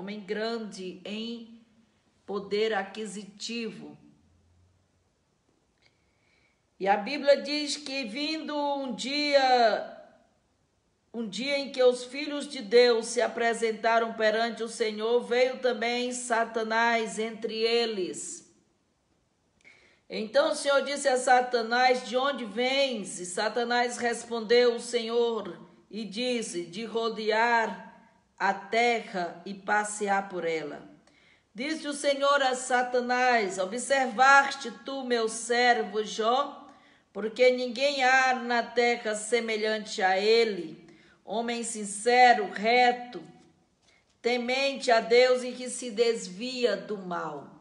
homem grande em poder aquisitivo. E a Bíblia diz que vindo um dia em que os filhos de Deus se apresentaram perante o Senhor, veio também Satanás entre eles. Então o Senhor disse a Satanás: de onde vens? E Satanás respondeu o Senhor e disse: de rodear a terra e passear por ela. Disse o Senhor a Satanás: observaste tu meu servo Jó? Porque ninguém há na terra semelhante a ele, homem sincero, reto, temente a Deus e que se desvia do mal.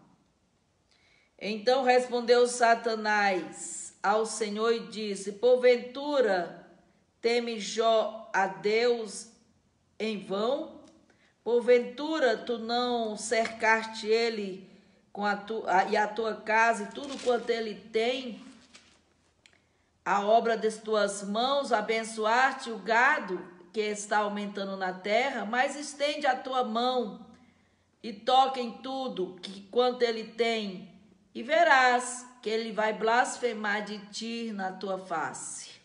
Então respondeu Satanás ao Senhor e disse: porventura teme Jó a Deus em vão? Porventura tu não cercaste ele e a tua casa e tudo quanto ele tem, a obra das tuas mãos, abençoar-te o gado que está aumentando na terra, mas estende a tua mão e toca em tudo quanto ele tem, e verás que ele vai blasfemar de ti na tua face.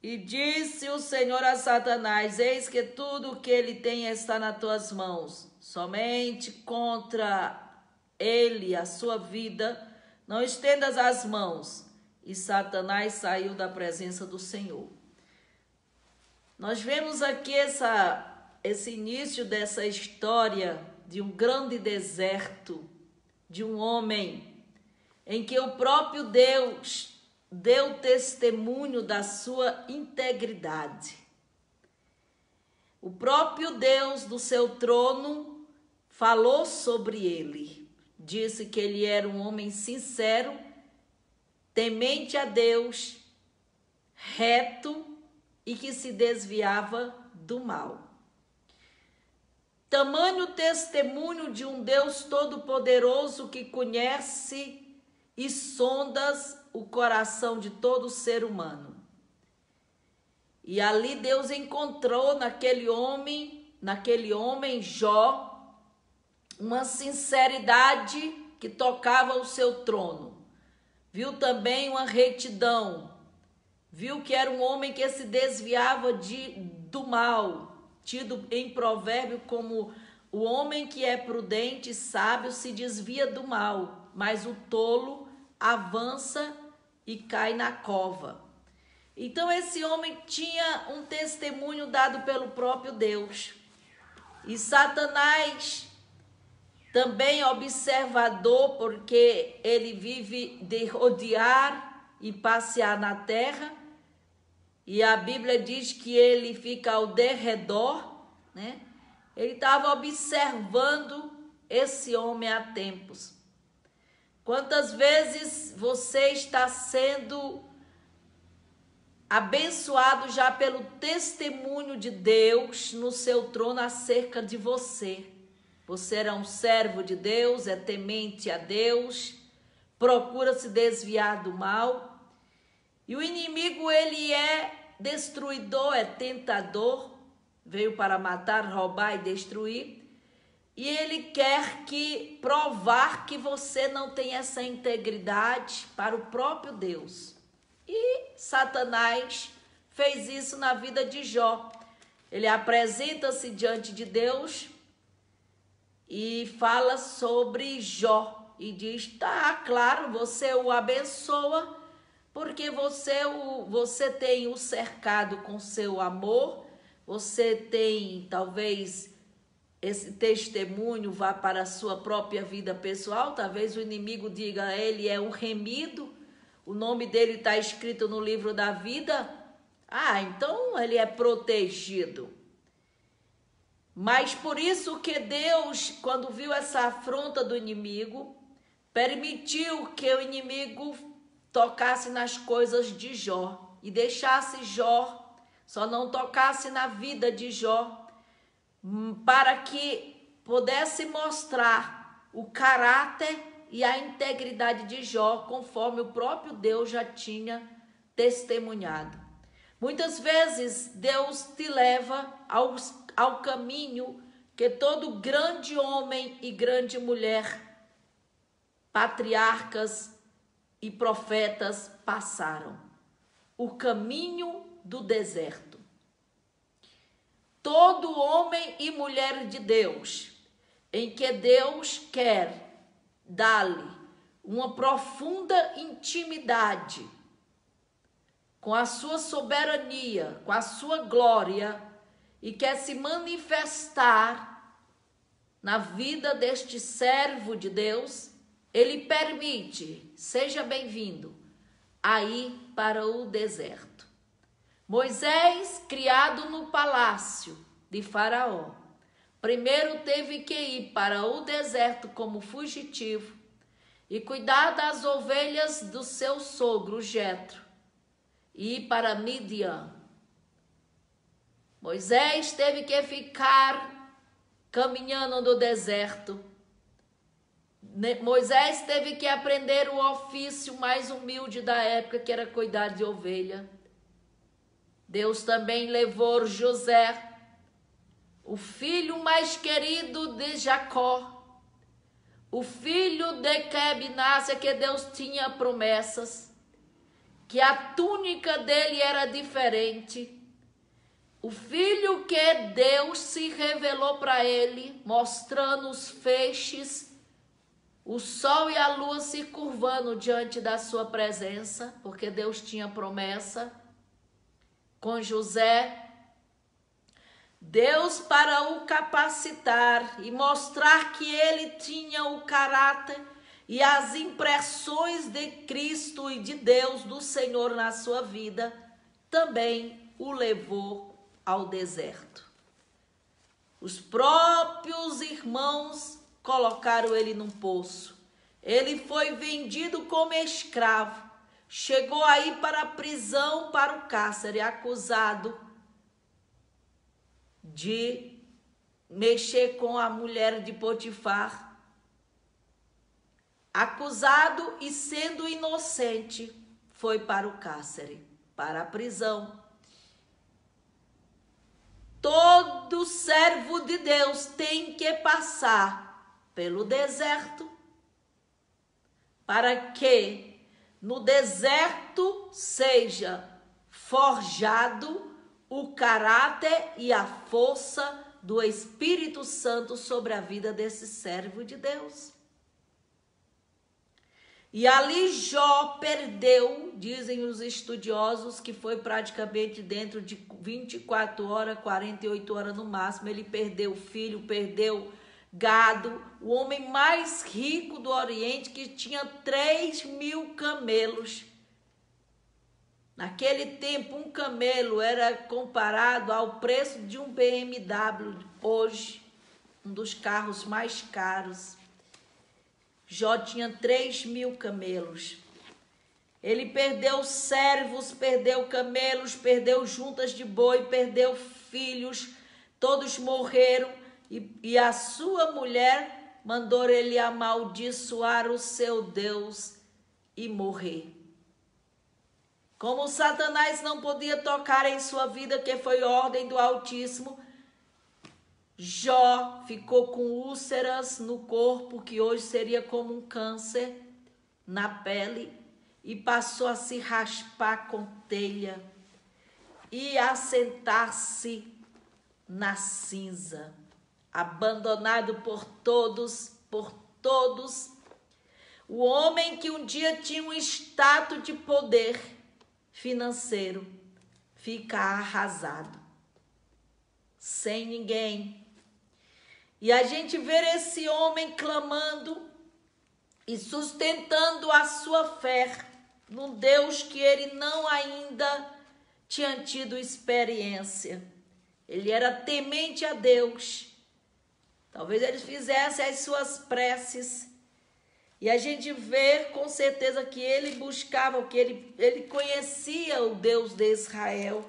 E disse o Senhor a Satanás: eis que tudo o que ele tem está nas tuas mãos, somente contra ele, a sua vida, não estendas as mãos. E Satanás saiu da presença do Senhor. Nós vemos aqui esse início dessa história de um grande deserto, de um homem em que o próprio Deus deu testemunho da sua integridade. O próprio Deus do seu trono falou sobre ele. Disse que ele era um homem sincero, temente a Deus, reto e que se desviava do mal. Tamanho testemunho de um Deus todo-poderoso que conhece e sondas o coração de todo ser humano. E ali Deus encontrou naquele homem Jó, uma sinceridade que tocava o seu trono. Viu também uma retidão, viu que era um homem que se desviava do mal, tido em provérbio como o homem que é prudente e sábio se desvia do mal, mas o tolo avança e cai na cova. Então esse homem tinha um testemunho dado pelo próprio Deus. E Satanás, também observador, porque ele vive de rodear e passear na terra, e a Bíblia diz que ele fica ao derredor, né? Ele estava observando esse homem há tempos. Quantas vezes você está sendo abençoado já pelo testemunho de Deus no seu trono acerca de você? Você era um servo de Deus, é temente a Deus, procura se desviar do mal. E o inimigo, ele é destruidor, é tentador, veio para matar, roubar e destruir. E ele quer provar que você não tem essa integridade para o próprio Deus. E Satanás fez isso na vida de Jó. Ele apresenta-se diante de Deus e fala sobre Jó. E diz: tá, claro, você o abençoa, porque você tem o cercado com seu amor, você tem, talvez, esse testemunho vá para a sua própria vida pessoal, talvez o inimigo diga: ele é um remido, o nome dele está escrito no livro da vida, então ele é protegido. Mas por isso que Deus, quando viu essa afronta do inimigo, permitiu que o inimigo tocasse nas coisas de Jó e deixasse Jó, só não tocasse na vida de Jó, para que pudesse mostrar o caráter e a integridade de Jó, conforme o próprio Deus já tinha testemunhado. Muitas vezes Deus te leva ao caminho que todo grande homem e grande mulher, patriarcas e profetas passaram. O caminho do deserto. Todo homem e mulher de Deus, em que Deus quer dar-lhe uma profunda intimidade com a sua soberania, com a sua glória, e quer se manifestar na vida deste servo de Deus, ele permite, seja bem-vindo, a ir para o deserto. Moisés, criado no palácio de Faraó, primeiro teve que ir para o deserto como fugitivo e cuidar das ovelhas do seu sogro Jetro e ir para Midian. Moisés teve que ficar caminhando no deserto. Moisés teve que aprender o ofício mais humilde da época, que era cuidar de ovelha. Deus também levou José, o filho mais querido de Jacó, o filho de Quebnácia, que Deus tinha promessas, que a túnica dele era diferente. O filho que Deus se revelou para ele, mostrando os feixes, o sol e a lua se curvando diante da sua presença, porque Deus tinha promessa com José. Deus, para o capacitar e mostrar que ele tinha o caráter e as impressões de Cristo e de Deus, do Senhor na sua vida, também o levou ao deserto. Os próprios irmãos colocaram ele num poço. Ele foi vendido como escravo. Chegou aí para a prisão, para o cárcere, acusado de mexer com a mulher de Potifar. Acusado e sendo inocente, foi para o cárcere, para a prisão. Todo servo de Deus tem que passar pelo deserto, para que no deserto seja forjado o caráter e a força do Espírito Santo sobre a vida desse servo de Deus. E ali Jó perdeu, dizem os estudiosos, que foi praticamente dentro de 24 horas, 48 horas no máximo. Ele perdeu filho, perdeu gado. O homem mais rico do Oriente, que tinha 3.000 camelos. Naquele tempo, um camelo era comparado ao preço de um BMW hoje, um dos carros mais caros. Jó tinha 3.000 camelos. Ele perdeu servos, perdeu camelos, perdeu juntas de boi, perdeu filhos, todos morreram. E a sua mulher mandou ele amaldiçoar o seu Deus e morrer. Como Satanás não podia tocar em sua vida, que foi ordem do Altíssimo, Jó ficou com úlceras no corpo, que hoje seria como um câncer na pele, e passou a se raspar com telha e a sentar-se na cinza, abandonado por todos. O homem que um dia tinha um status de poder financeiro fica arrasado, sem ninguém. E a gente vê esse homem clamando e sustentando a sua fé num Deus que ele não ainda tinha tido experiência. Ele era temente a Deus. Talvez ele fizesse as suas preces. E a gente vê com certeza que ele buscava, que ele conhecia o Deus de Israel.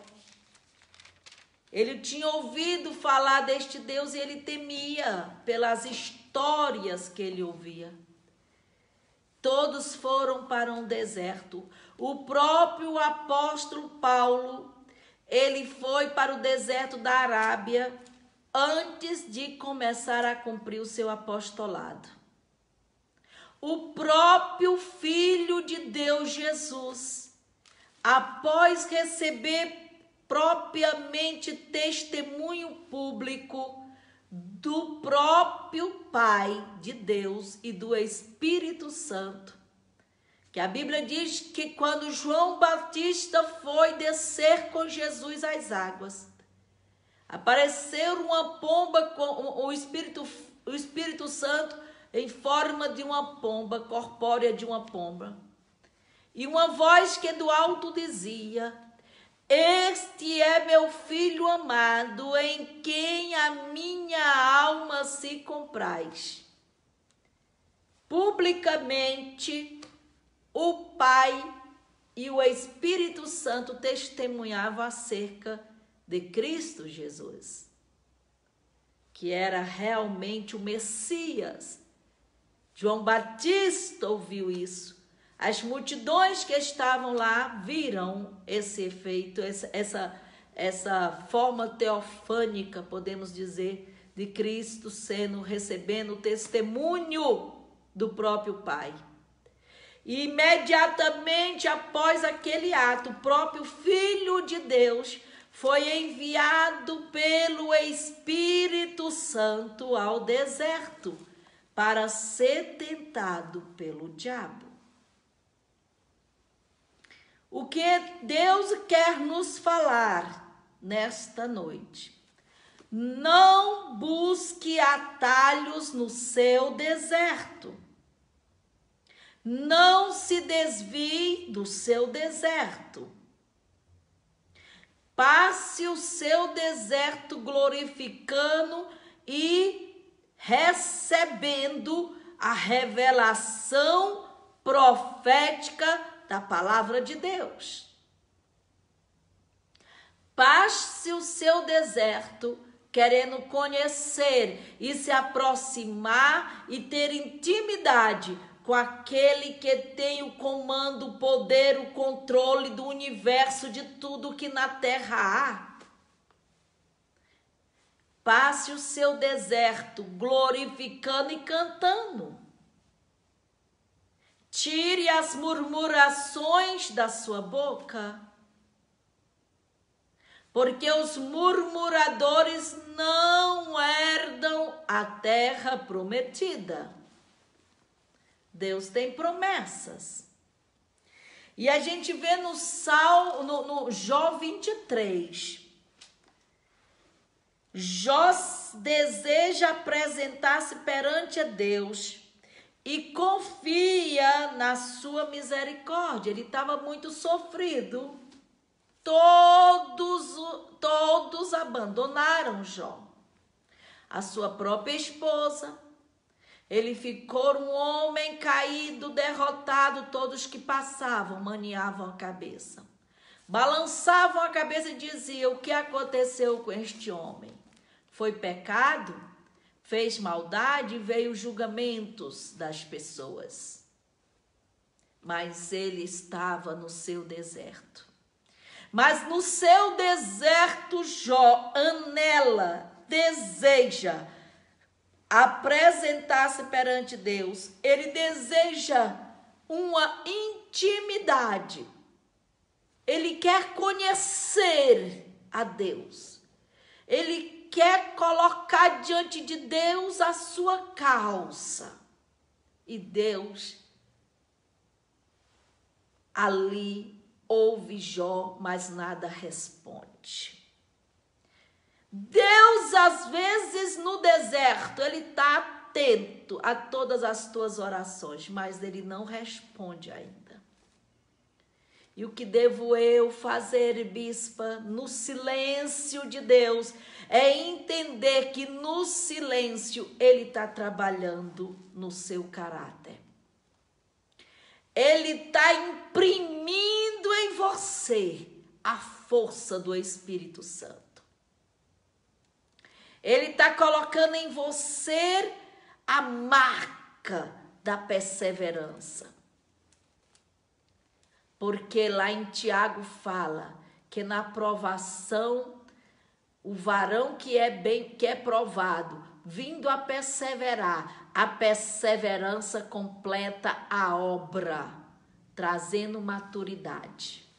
Ele tinha ouvido falar deste Deus e ele temia pelas histórias que ele ouvia. Todos foram para um deserto. O próprio apóstolo Paulo, ele foi para o deserto da Arábia antes de começar a cumprir o seu apostolado. O próprio Filho de Deus Jesus, após receber propriamente testemunho público do próprio Pai de Deus e do Espírito Santo, que a Bíblia diz que quando João Batista foi descer com Jesus às águas, apareceu uma pomba com o Espírito Santo em forma de uma pomba, corpórea de uma pomba. E uma voz que do alto dizia: este é meu filho amado, em quem a minha alma se compraz. Publicamente, o Pai e o Espírito Santo testemunhavam acerca de Cristo Jesus, que era realmente o Messias. João Batista ouviu isso. As multidões que estavam lá viram esse efeito, essa forma teofânica, podemos dizer, de Cristo recebendo o testemunho do próprio Pai. E imediatamente após aquele ato, o próprio Filho de Deus foi enviado pelo Espírito Santo ao deserto para ser tentado pelo diabo. O que Deus quer nos falar nesta noite? Não busque atalhos no seu deserto. Não se desvie do seu deserto. Passe o seu deserto glorificando e recebendo a revelação profética da palavra de Deus. Passe o seu deserto querendo conhecer e se aproximar e ter intimidade com aquele que tem o comando, o poder, o controle do universo, de tudo que na terra há. Passe o seu deserto glorificando e cantando. Tire as murmurações da sua boca, porque os murmuradores não herdam a terra prometida. Deus tem promessas. E a gente vê no Jó 23. Jó deseja apresentar-se perante a Deus e confia na sua misericórdia. Ele estava muito sofrido. Todos abandonaram Jó. A sua própria esposa. Ele ficou um homem caído, derrotado. Todos que passavam maniavam a cabeça. Balançavam a cabeça e diziam: o que aconteceu com este homem? Foi pecado? Fez maldade? Veio julgamentos das pessoas. Mas ele estava no seu deserto. Mas no seu deserto, Jó anela, deseja apresentar-se perante Deus. Ele deseja uma intimidade. Ele quer conhecer a Deus. Ele quer colocar diante de Deus a sua causa. E Deus ali ouve Jó, mas nada responde. Deus, às vezes, no deserto, ele está atento a todas as tuas orações, mas ele não responde ainda. E o que devo eu fazer, bispa, no silêncio de Deus, é entender que no silêncio ele está trabalhando no seu caráter. Ele está imprimindo em você a força do Espírito Santo. Ele está colocando em você a marca da perseverança. Porque lá em Tiago fala que na provação O varão que é provado, vindo a perseverar, a perseverança completa a obra, trazendo maturidade.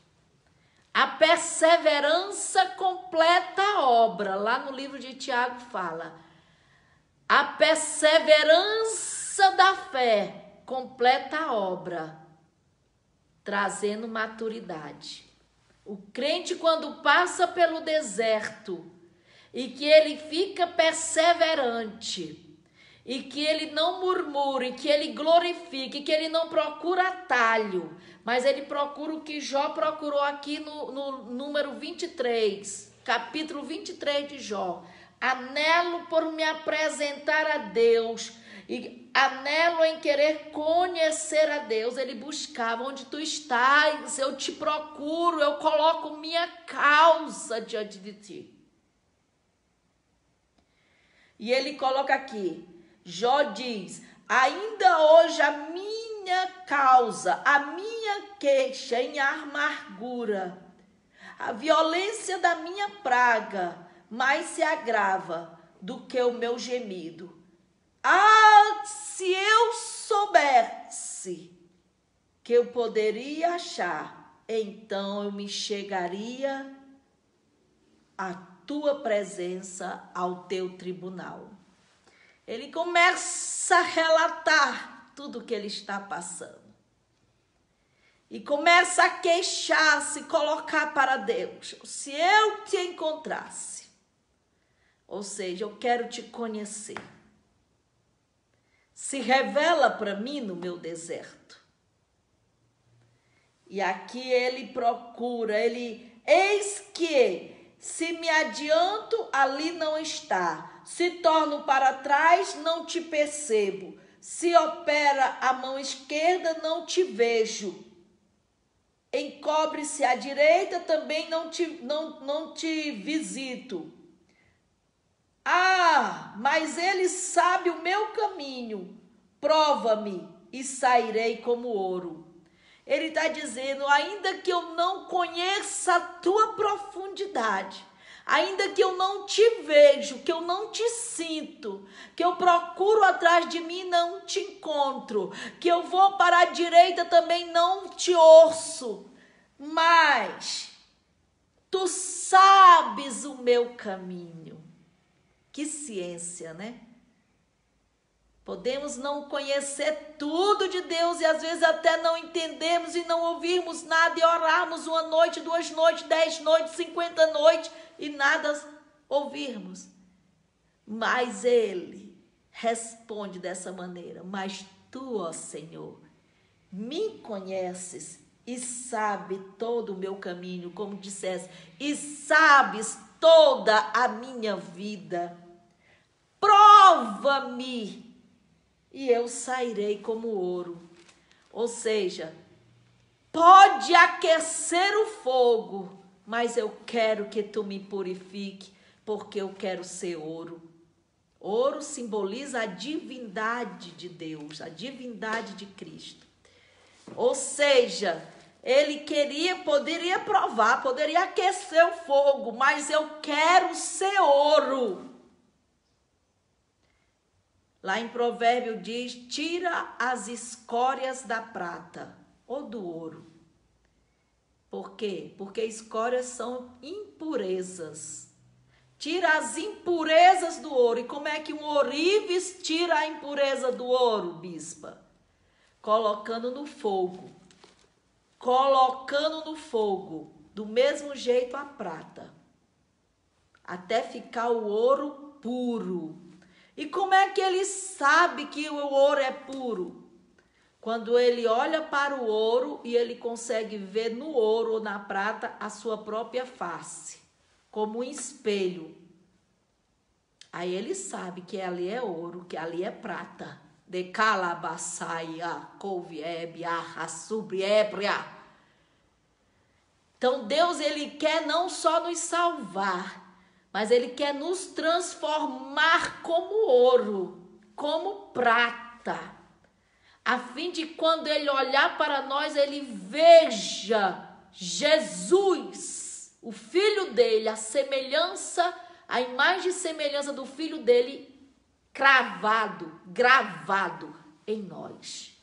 A perseverança completa a obra. Lá no livro de Tiago fala: a perseverança da fé completa a obra, trazendo maturidade. O crente, quando passa pelo deserto e que ele fica perseverante, e que ele não murmure, que ele glorifique, que ele não procura atalho, mas ele procura o que Jó procurou aqui no número 23, capítulo 23 de Jó. Anelo por me apresentar a Deus, e anelo em querer conhecer a Deus. Ele buscava: onde tu estás, eu te procuro, eu coloco minha causa diante de ti. E ele coloca aqui, Jó diz: ainda hoje a minha causa, a minha queixa em amargura, a violência da minha praga mais se agrava do que o meu gemido. Ah, se eu soubesse que eu poderia achar, então eu me chegaria à tua presença, ao teu tribunal. Ele começa a relatar tudo o que ele está passando. E começa a queixar-se, colocar para Deus: se eu te encontrasse, ou seja, eu quero te conhecer. Se revela para mim no meu deserto. E aqui ele procura, eis que se me adianto, ali não está. Se torno para trás, não te percebo. Se opera a mão esquerda, não te vejo. Encobre-se à direita, também não te visito. Ah, mas ele sabe o meu caminho. Prova-me e sairei como ouro. Ele está dizendo: ainda que eu não conheça a tua profundidade, ainda que eu não te vejo, que eu não te sinto, que eu procuro atrás de mim e não te encontro, que eu vou para a direita também não te ouço, mas tu sabes o meu caminho. Que ciência, né? Podemos não conhecer tudo de Deus e às vezes até não entendermos e não ouvirmos nada e orarmos 1 noite, 2 noites, 10 noites, 50 noites e nada ouvirmos. Mas ele responde dessa maneira: mas tu, ó Senhor, me conheces e sabe todo o meu caminho, como dissesse, e sabes toda a minha vida. Prova-me e eu sairei como ouro. Ou seja, pode aquecer o fogo, mas eu quero que tu me purifique, porque eu quero ser ouro. Ouro simboliza a divindade de Deus, a divindade de Cristo. Ou seja, ele poderia provar, poderia aquecer o fogo, mas eu quero ser ouro. Lá em Provérbio diz: tira as escórias da prata ou do ouro. Por quê? Porque escórias são impurezas. Tira as impurezas do ouro. E como é que um ourives tira a impureza do ouro, bispa? Colocando no fogo. Colocando no fogo. Do mesmo jeito a prata. Até ficar o ouro puro. E como é que ele sabe que o ouro é puro? Quando ele olha para o ouro e ele consegue ver no ouro ou na prata a sua própria face, como um espelho. Aí ele sabe que ali é ouro, que ali é prata. De calabaçaia, couviebe, arrasubriébria. Então Deus, ele quer não só nos salvar, mas ele quer nos transformar como ouro, como prata, a fim de quando ele olhar para nós, ele veja Jesus, o Filho dele, a semelhança a imagem e semelhança do Filho dele cravado, gravado em nós.